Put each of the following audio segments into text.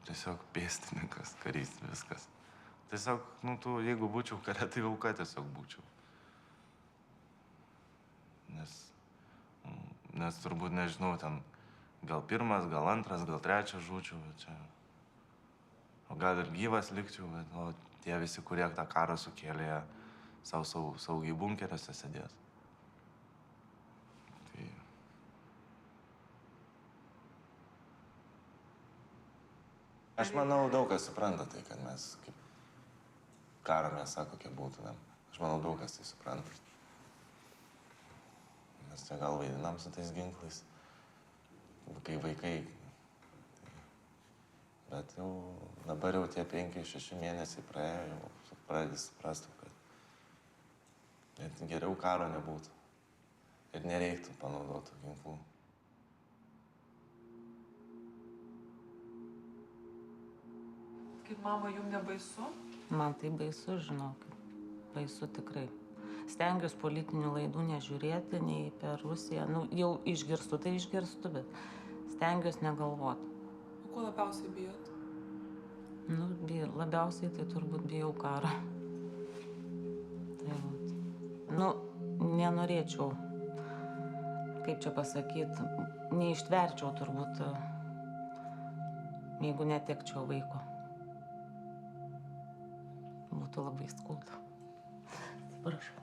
tiesiog pėstininkas, karys, viskas. Tiesiog, jeigu būčiau kare, tai auka tiesiog būčiau. Nes turbūt, nežinau, ten gal pirmas, gal antras, gal trečias žūčiau, bet čia... O gal ir gyvas likčiau, bet tie visi, kurie tą karą sukėlė, jie savo saugiai bunkeriuose sėdės. Tai... Aš manau, daug kas supranta tai, kad mes kaip karo mėsa kokie būtumėm. Aš manau, daug kas tai supranta. Mes čia gal vaidinam su tais ginklais, kai vaikai. Bet jau dabar jau tie 5-6 mėnesiai praėjo, jau pradedi suprasti, kad geriau karo nebūtų ir nereiktų panaudotų ginklų. Kaip mama, jums nebaisu? Man tai baisu, žinokit. Baisu tikrai. Stengiuosi politinių laidų nežiūrėti, nei per Rusiją. Jau išgirstu, tai išgirstu, bet stengiuosi negalvoti. O ko labiausiai bijot? Labiausiai tai turbūt bijau karą. Tai nenorėčiau, kaip čia pasakyti, neištverčiau turbūt, jeigu netekčiau vaiko. Būtų labai skaudu. Prašau.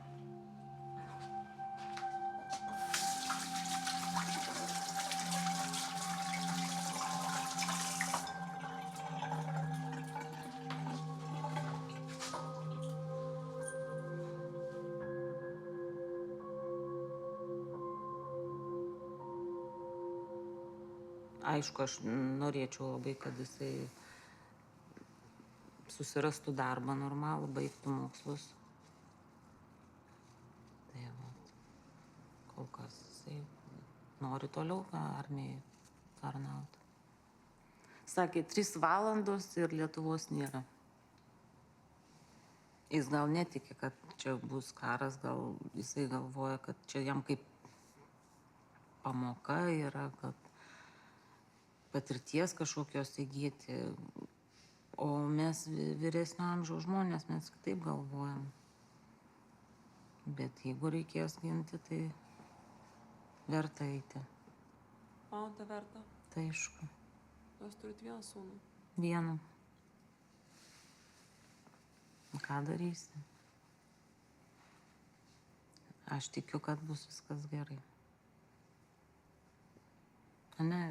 Aišku, aš norėčiau labai, kad jisai susirastų darbą normalų, baigtų mokslus. Tai kol kas jisai nori toliau armijai tarnauti. Sakė, 3 valandos ir Lietuvos nėra. Jis gal netiki, kad čia bus karas, gal jisai galvoja, kad čia jam kaip pamoka yra, kad patirties kažkokios įgyti, o mes vyresnio amžiaus žmonės, mes kitaip galvojam. Bet jeigu reikės ginti, tai verta eiti. Manote, verta? Tai aišku. Jūs turit vieną sūnų? Vieną. Ką darysi? Aš tikiu, kad bus viskas gerai. Ne,